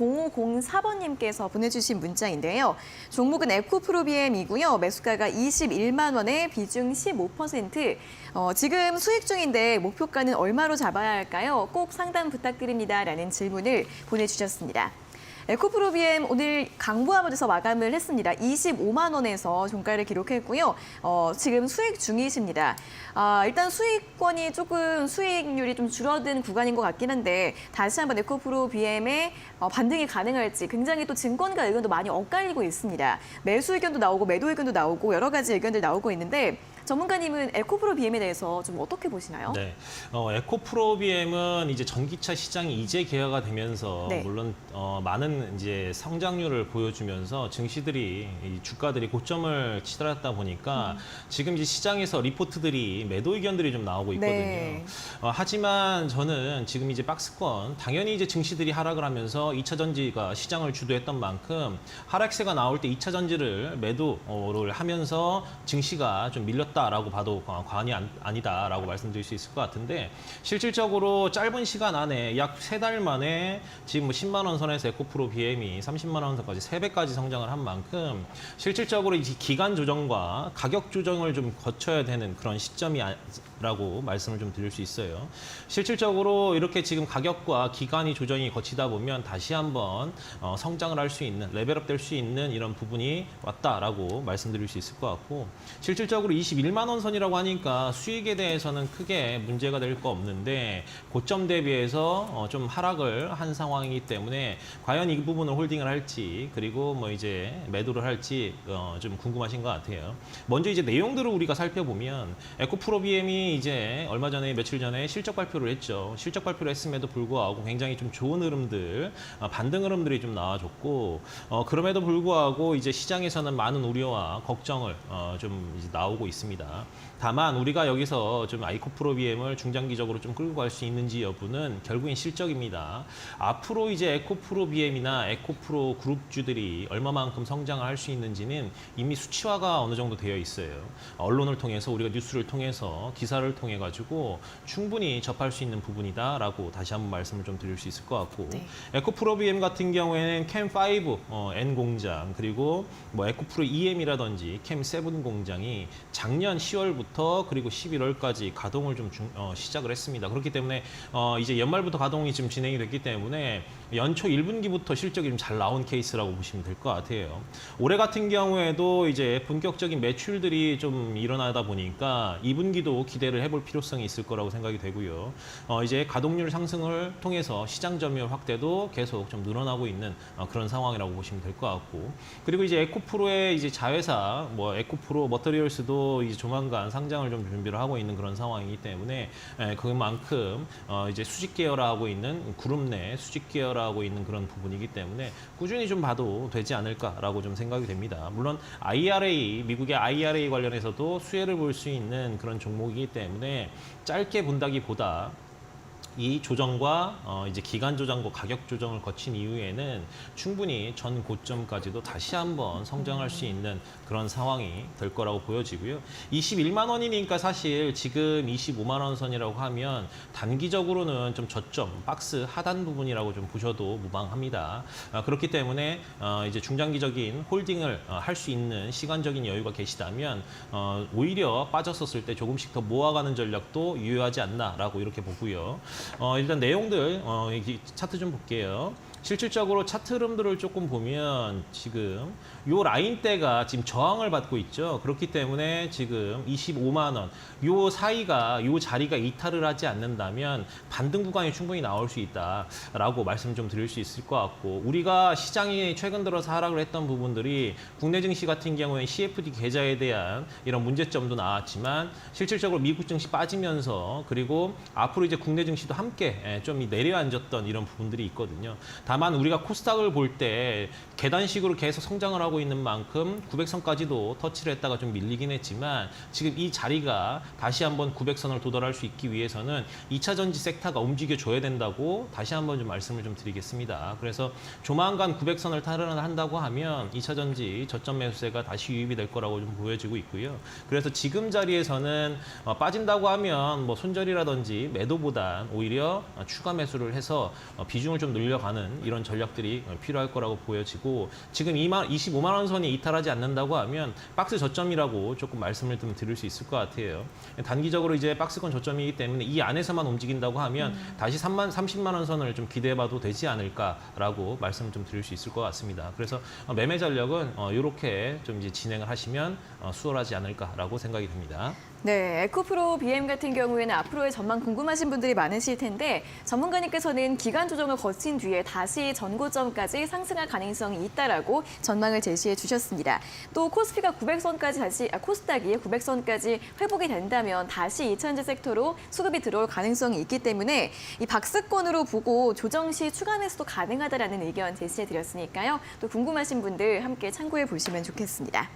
0504번님께서 보내주신 문자인데요. 종목은 에코프로비엠이고요. 매수가가 21만 원에 비중 15%. 지금 수익 중인데 목표가는 얼마로 잡아야 할까요? 꼭 상담 부탁드립니다. 라는 질문을 보내주셨습니다. 에코프로비엠 오늘 강보합에서 마감을 했습니다. 25만 원에서 종가를 기록했고요. 지금 수익 중이십니다. 일단 수익권이 조금 수익률이 좀 줄어든 구간인 것 같긴 한데 다시 한번 에코프로비엠의 반등이 가능할지 굉장히 또 증권가 의견도 많이 엇갈리고 있습니다. 매수 의견도 나오고 매도 의견도 나오고 여러 가지 의견들 나오고 있는데 전문가님은 에코프로비엠에 대해서 좀 어떻게 보시나요? 네, 에코프로비엠은 이제 전기차 시장이 이제 개화가 되면서 네. 물론 많은 이제 성장률을 보여주면서 증시들이 이 주가들이 고점을 치달았다 보니까 지금 이제 시장에서 리포트들이 매도 의견들이 좀 나오고 있거든요. 네. 하지만 저는 지금 이제 박스권 당연히 이제 증시들이 하락을 하면서 2차 전지가 시장을 주도했던 만큼 하락세가 나올 때 2차 전지를 매도를 하면서 증시가 좀 밀렸다라고 봐도 과언이 아니다라고 말씀드릴 수 있을 것 같은데 실질적으로 짧은 시간 안에 약 3달 만에 지금 뭐 10만 원 선에서 에코프로비엠이 30만 원 선까지 3배까지 성장을 한 만큼 실질적으로 이 기간 조정과 가격 조정을 좀 거쳐야 되는 그런 시점이라고 말씀을 좀 드릴 수 있어요. 실질적으로 이렇게 지금 가격과 기간이 조정이 거치다 보면 다시 한번 성장을 할 수 있는 레벨업 될 수 있는 이런 부분이 왔다라고 말씀드릴 수 있을 것 같고 실질적으로 21만 원 선이라고 하니까 수익에 대해서는 크게 문제가 될 거 없는데 고점 대비해서 좀 하락을 한 상황이기 때문에 과연 이 부분을 홀딩을 할지 그리고 뭐 이제 매도를 할지 좀 궁금하신 것 같아요. 먼저 이제 내용들을 우리가 살펴보면 에코프로비엠이 이제 얼마 전에 며칠 전에 실적 발표를 했죠. 실적 발표를 했음에도 불구하고 굉장히 좀 좋은 흐름들, 반등 흐름들이 좀 나와줬고 그럼에도 불구하고 이제 시장에서는 많은 우려와 걱정을 좀 이제 나오고 있습니다. 다만 우리가 여기서 좀 에코프로비엠을 중장기적으로 좀 끌고 갈 수 있는지 여부는 결국엔 실적입니다. 앞으로 이제 에코프로비엠이나 에코프로 그룹주들이 얼마만큼 성장을 할 수 있는지는 이미 수치화가 어느 정도 되어 있어요. 언론을 통해서 우리가 뉴스를 통해서 기사를 통해 가지고 충분히 접할 수 있는 부분이다라고 다시 한번 말씀을 좀 드릴 수 있을 것 같고 네. 에코프로비엠 같은 경우에는 캠5 N 공장 그리고 뭐 에코프로 EM이라든지 캠7 공장이 작년 10월부터 그리고 11월까지 가동을 좀 시작을 했습니다. 그렇기 때문에 이제 연말부터 가동이 지금 진행이 됐기 때문에 연초 1분기부터 실적이 좀 잘 나온 케이스라고 보시면 될 것 같아요. 올해 같은 경우에도 이제 본격적인 매출들이 좀 일어나다 보니까 2분기도 기대를 해볼 필요성이 있을 거라고 생각이 되고요. 이제 가동률 상승을 통해서 시장 점유율 확대도 계속 좀 늘어나고 있는 그런 상황이라고 보시면 될 것 같고 그리고 이제 에코프로의 이제 자회사 뭐 에코프로 머터리얼스도 이제 조만간 상장을 좀 준비를 하고 있는 그런 상황이기 때문에 그만큼 이제 수직 계열화하고 있는 그룹 내 수직 계열화하고 있는 그런 부분이기 때문에 꾸준히 좀 봐도 되지 않을까라고 좀 생각이 됩니다. 물론 IRA 미국의 IRA 관련해서도 수혜를 볼 수 있는 그런 종목이기 때문에 짧게 본다기보다 이 조정과 이제 기간 조정과 가격 조정을 거친 이후에는 충분히 전 고점까지도 다시 한번 성장할 수 있는 그런 상황이 될 거라고 보여지고요. 21만 원이니까 사실 지금 25만 원 선이라고 하면 단기적으로는 좀 저점, 박스 하단 부분이라고 좀 보셔도 무방합니다. 그렇기 때문에 이제 중장기적인 홀딩을 할 수 있는 시간적인 여유가 계시다면 오히려 빠졌었을 때 조금씩 더 모아가는 전략도 유효하지 않나라고 이렇게 보고요. 일단 내용들 차트 좀 볼게요. 실질적으로 차트 흐름들을 조금 보면 지금 요 라인대가 지금 저항을 받고 있죠. 그렇기 때문에 지금 25만 원, 요 사이가 요 자리가 이탈을 하지 않는다면 반등 구간이 충분히 나올 수 있다라고 말씀 좀 드릴 수 있을 것 같고 우리가 시장이 최근 들어서 하락을 했던 부분들이 국내 증시 같은 경우에 CFD 계좌에 대한 이런 문제점도 나왔지만 실질적으로 미국 증시 빠지면서 그리고 앞으로 이제 국내 증시도 함께 좀 내려앉았던 이런 부분들이 있거든요. 다만 우리가 코스닥을 볼 때 계단식으로 계속 성장을 하고 있는 만큼 900선까지도 터치를 했다가 좀 밀리긴 했지만 지금 이 자리가 다시 한번 900선을 도달할 수 있기 위해서는 2차 전지 섹터가 움직여줘야 된다고 다시 한번 좀 말씀을 좀 드리겠습니다. 그래서 조만간 900선을 탈환한다고 하면 2차 전지 저점 매수세가 다시 유입이 될 거라고 좀 보여지고 있고요. 그래서 지금 자리에서는 빠진다고 하면 뭐 손절이라든지 매도보단 오히려 추가 매수를 해서 비중을 좀 늘려가는 이런 전략들이 필요할 거라고 보여지고 지금 25만 원 선이 이탈하지 않는다고 하면 박스 저점이라고 조금 말씀을 좀 드릴 수 있을 것 같아요. 단기적으로 이제 박스권 저점이기 때문에 이 안에서만 움직인다고 하면 다시 30만 원 선을 좀 기대해봐도 되지 않을까라고 말씀을 좀 드릴 수 있을 것 같습니다. 그래서 매매 전략은 이렇게 좀 이제 진행을 하시면 수월하지 않을까라고 생각이 듭니다. 네, 에코프로 BM 같은 경우에는 앞으로의 전망 궁금하신 분들이 많으실 텐데 전문가님께서는 기간 조정을 거친 뒤에 다시 전고점까지 상승할 가능성이 있다라고 전망을 제시해 주셨습니다. 또 코스피가 900선까지 코스닥이 900선까지 회복이 된다면 다시 2차전지 섹터로 수급이 들어올 가능성이 있기 때문에 이 박스권으로 보고 조정 시 추가 매수도 가능하다라는 의견 제시해 드렸으니까요. 또 궁금하신 분들 함께 참고해 보시면 좋겠습니다.